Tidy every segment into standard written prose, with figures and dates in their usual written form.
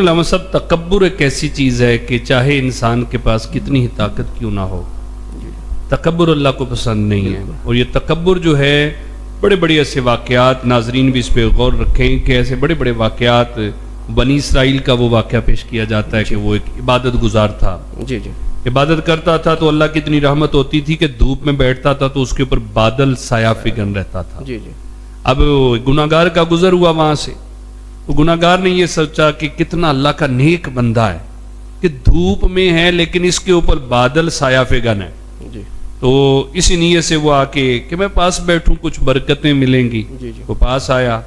علامہ صاحب، تکبر ایک ایسی چیز ہے کہ چاہے انسان کے پاس کتنی ہی طاقت کیوں نہ ہو، تکبر اللہ کو پسند نہیں ہے. اور یہ تکبر جو ہے، بڑے بڑے ایسے واقعات، ناظرین بھی اس پہ غور رکھیں کہ ایسے بڑے بڑے واقعات، بنی اسرائیل کا وہ واقعہ پیش کیا جاتا ہے کہ وہ ایک عبادت گزار تھا، عبادت کرتا تھا تو اللہ کی اتنی رحمت ہوتی تھی کہ دھوپ میں بیٹھتا تھا تو اس کے اوپر بادل سایہ فگن رہتا تھا. اب گناہگار کا گزر ہوا وہاں سے، وہ گناہگار نے یہ سوچا کہ کتنا اللہ کا نیک بندہ ہے کہ دھوپ میں ہے لیکن اس کے اوپر بادل سایہ فگن ہے. تو اسی نیت سے وہ آ کے کہ میں پاس بیٹھوں، کچھ برکتیں ملیں گی. وہ پاس آیا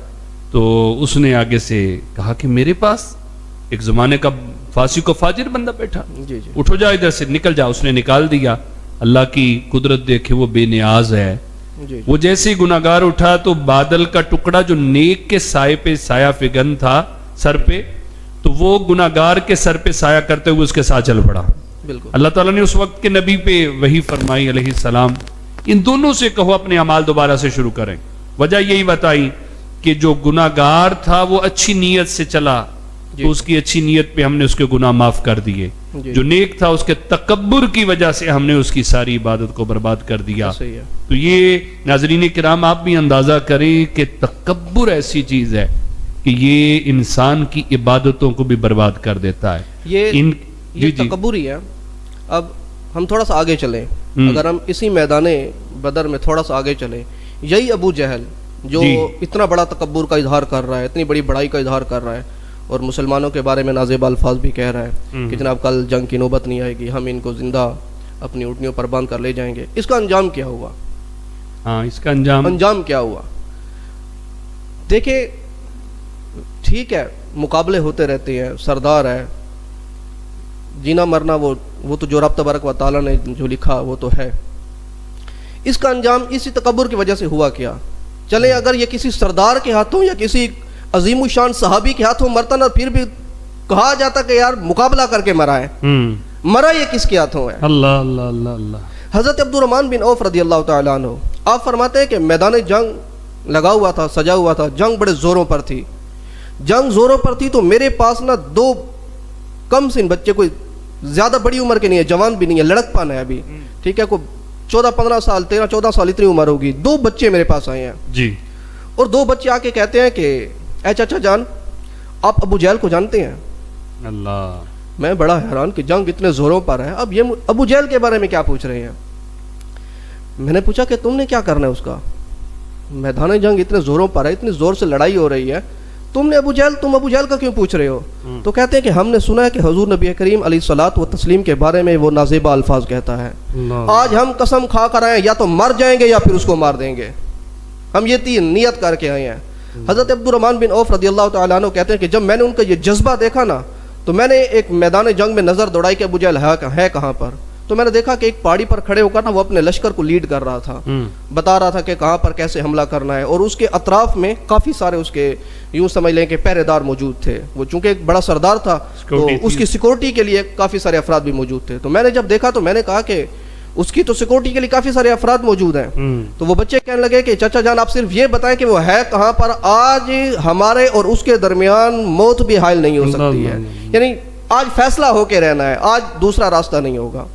تو اس نے آگے سے کہا کہ میرے پاس ایک زمانے کا فاسق و فاجر بندہ بیٹھا، اٹھو جا ادھر سے، نکل جا. اس نے نکال دیا. اللہ کی قدرت دیکھے، وہ بے نیاز ہے. وہ جیسے ہی گناہگار اٹھا تو بادل کا ٹکڑا جو نیک کے سائے پہ سایہ فگن تھا سر پہ، تو وہ گناہگار کے سر پہ سایہ کرتے ہوئے اس کے ساتھ چل پڑا. اللہ تعالیٰ نے اس وقت کے نبی پہ وحی فرمائی علیہ السلام، ان دونوں سے کہو اپنے اعمال دوبارہ سے شروع کریں. وجہ یہی بتائی کہ جو گناہگار تھا وہ اچھی نیت سے چلا تو اس کی اچھی نیت پہ ہم نے اس کے گناہ معاف کر دیے. جو نیک تھا اس کے تکبر کی وجہ سے ہم نے اس کی ساری عبادت کو برباد کر دیا. تو یہ ناظرین کرام آپ بھی اندازہ کریں کہ تکبر ایسی چیز ہے کہ یہ انسان کی عبادتوں کو بھی برباد کر دیتا ہے. یہ تکبر ہی ہے. اب ہم تھوڑا سا آگے چلیں، اگر ہم اسی میدان بدر میں تھوڑا سا آگے چلیں، یہی ابو جہل جو اتنا بڑا تکبر کا اظہار کر رہا ہے، اتنی بڑی بڑائی کا اظہار کر رہا ہے اور مسلمانوں کے بارے میں نازیبا الفاظ بھی کہہ رہا ہے کہ جناب کل جنگ کی نوبت نہیں آئے گی، ہم ان کو زندہ اپنی اونٹنیوں پر باندھ کر لے جائیں گے. اس کا انجام کیا ہوا؟ اس کا انجام کیا ہوا؟ دیکھیں، ٹھیک ہے مقابلے ہوتے رہتے ہیں، سردار ہے، جینا مرنا وہ تو جو رب تبارک و تعالیٰ نے جو لکھا وہ تو ہے. اس کا انجام اسی تکبر کی وجہ سے ہوا کیا؟ چلیں اگر یہ کسی سردار کے ہاتھوں یا کسی عظیم الشان صحابی کے ہاتھوں مرتا نہ، پھر بھی کہا جاتا کہ یار مقابلہ کر کے مرا ہے. مرا یہ کس کے ہاتھوں ہے؟ اللہ اللہ اللہ اللہ. حضرت عبد الرحمن بن عوف رضی اللہ تعالیٰ عنہ آپ فرماتے ہیں کہ میدان جنگ لگا ہوا تھا، سجا ہوا تھا، جنگ بڑے زوروں پر تھی. جنگ زوروں پر تھی تو میرے پاس نہ دو کم سن بچے، کوئی زیادہ بڑی عمر کے نہیں ہے، جوان بھی نہیں ہے، لڑک پن ہے ابھی، ٹھیک ہے، کوئی 14-15 سال 13-14 سال اتنی عمر ہوگی. دو بچے میرے پاس آئے ہیں اور دو بچے آ کے کہتے ہیں کہ اے چچا جان، آپ ابو جہل کو جانتے ہیں؟ اللہ. میں بڑا حیران کہ جنگ اتنے زوروں پر ہے، اب یہ ابو جہل کے بارے میں کیا پوچھ رہے ہیں؟ میں نے پوچھا کہ تم نے کیا کرنا ہے اس کا؟ میدان جنگ اتنے زوروں پر ہے، اتنی زور سے لڑائی ہو رہی ہے، تم ابو جہل کا کیوں پوچھ رہے ہو؟ تو کہتے ہیں کہ ہم نے سنا ہے کہ حضور نبی کریم علیہ الصلوۃ والتسلیم کے بارے میں وہ نازیبا الفاظ کہتا ہے، آج ہم قسم کھا کر آئے ہیں یا تو مر جائیں گے یا پھر اس کو مار دیں گے. ہم یہ تین نیت کر کے آئے ہیں. حضرت عبد الرحمن بن عوف رضی اللہ تعالیٰ عنہ کہتے ہیں کہ جب میں نے ان کا یہ جذبہ دیکھا نا، تو میں نے ایک میدان جنگ میں نظر دوڑائی کہ ابو جہل ہے کہاں پر. تو میں نے دیکھا کہ ایک پہاڑی پر کھڑے ہو کر نا وہ اپنے لشکر کو لیڈ کر رہا تھا، بتا رہا تھا کہ کہاں پر کیسے حملہ کرنا ہے، اور اس کے اطراف میں کافی سارے اس کے یوں سمجھ لیں کہ پہرے دار موجود تھے. وہ چونکہ ایک بڑا سردار تھا تو اس کی سیکورٹی کے لیے کافی سارے افراد بھی موجود تھے. تو میں نے جب دیکھا تو میں نے کہا کہ اس کی تو سیکورٹی کے لیے کافی سارے افراد موجود ہیں. تو وہ بچے کہنے لگے کہ چچا جان آپ صرف یہ بتائیں کہ وہ ہے کہاں پر، آج ہمارے اور اس کے درمیان موت بھی حائل نہیں ہو سکتی ہے، یعنی آج فیصلہ ہو کے رہنا ہے، آج دوسرا راستہ نہیں ہوگا.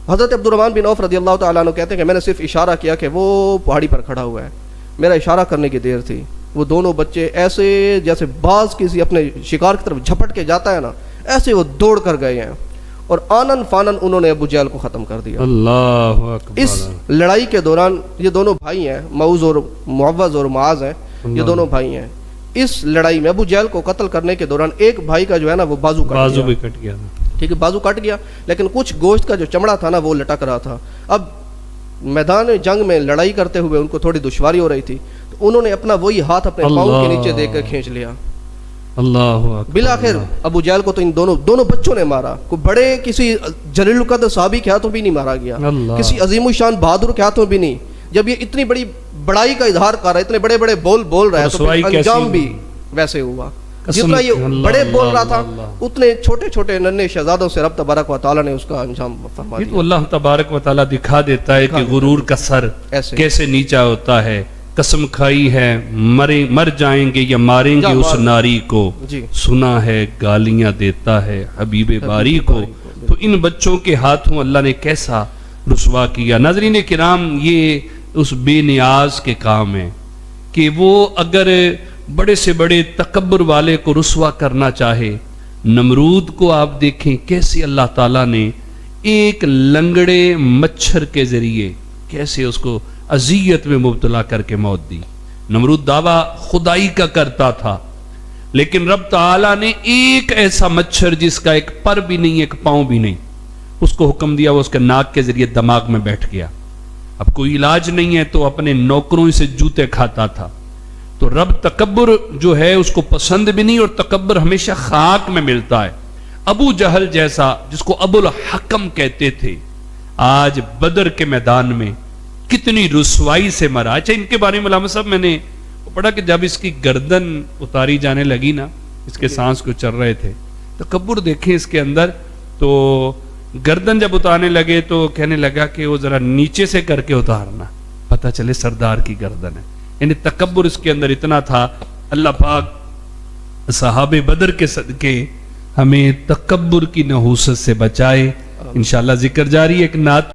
حضرت عبد الرحمن بن عوف رضی اللہ تعالیٰ عنہ کہتے ہیں کہ میں نے صرف اشارہ کیا کہ وہ پہاڑی پر کھڑا ہوا ہے، میرا اشارہ کرنے کی دیر تھی. وہ دونوں بچے ایسے جیسے باز کسی اپنے شکار کی طرف جھپٹ کے جاتا ہے نا، ایسے وہ دوڑ کر گئے ہیں اور آنن فانن انہوں نے ابو جہل کو ختم کر دیا. اللہ اکبر. اس لڑائی کے دوران یہ دونوں بھائی ہیں، معوذ اور معوذ اور معاذ ہیں، یہ دونوں بھائی ہیں. اس لڑائی میں ابو جہل کو قتل کرنے کے دوران ایک بھائی کا جو ہے نا وہ بازو بھی کٹ گیا، ٹھیک ہے، بازو کٹ گیا، لیکن کچھ گوشت کا جو چمڑا تھا نا وہ لٹک رہا تھا. اب میدان جنگ میں لڑائی کرتے ہوئے ان کو تھوڑی دشواری ہو رہی تھی تو انہوں نے اپنا وہی ہاتھ اپنے پاؤں کے نیچے دے کر کھینچ لیا. اللہ بالآخر ابو جہل کو تو ان دونوں بچوں نے مارا. کوئی بڑے کسی جلیل القدر صحابی کے ہاتھوں بھی نہیں مارا گیا، کسی عظیم الشان بہادر کے ہاتھوں بھی نہیں. جب یہ اتنی بڑی بڑائی کا اظہار کر رہا ہے، اتنے بڑے بڑے بول رہا ہے، تو انجام بھی ویسے ہوا. جتنا یہ بڑے بول رہا تھا اتنے چھوٹے چھوٹے ننھے شہزادوں سے رب تبارک و تعالیٰ نے اس کا انجام فرما دیا. اللہ تبارک و تعالیٰ دکھا دیتا ہے کہ غرور کا سر کیسے نیچا ہوتا ہے، قسم کھائی ہے مر جائیں گے یا ماریں گے اس ناری کو، جی سنا ہے گالیاں دیتا ہے حبیب باری کو۔ تو ان بچوں کے ہاتھوں اللہ نے کیسا رسوا کیا۔ ناظرین کرام، یہ اس بے نیاز کے کام ہے کہ وہ اگر بڑے سے بڑے تکبر والے کو رسوا کرنا چاہے، نمرود کو آپ دیکھیں کیسے اللہ تعالیٰ نے ایک لنگڑے مچھر کے ذریعے کیسے اس کو اذیت میں مبتلا کر کے موت دی۔ نمرود دعویٰ خدائی کا کرتا تھا، لیکن رب تعالیٰ نے ایک ایسا مچھر جس کا ایک پر بھی نہیں ایک پاؤں بھی نہیں، اس کو حکم دیا وہ اس کے ناک کے ذریعے دماغ میں بیٹھ گیا۔ اب کوئی علاج نہیں ہے تو اپنے نوکروں سے جوتے کھاتا تھا۔ تو رب تکبر جو ہے اس کو پسند بھی نہیں، اور تکبر ہمیشہ خاک میں ملتا ہے۔ ابو جہل جیسا جس کو ابو الحکم کہتے تھے، آج بدر کے میدان میں کتنی رسوائی سے مرا۔ اچھا، ان کے بارے میں علامہ صاحب میں نے پڑھا کہ جب اس کی گردن اتاری جانے لگی نا، اس کے سانس کو چل رہے تھے، تکبر دیکھیں اس کے اندر، تو گردن جب اتارنے لگے تو کہنے لگا کہ وہ ذرا نیچے سے کر کے اتارنا، پتہ چلے سردار کی گردن ہے۔ یعنی تکبر اس کے اندر اتنا تھا۔ اللہ پاک صحابہ بدر کے صدقے ہمیں تکبر کی نحوست سے بچائے۔ انشاءاللہ ذکر جاری ہے، ایک نعت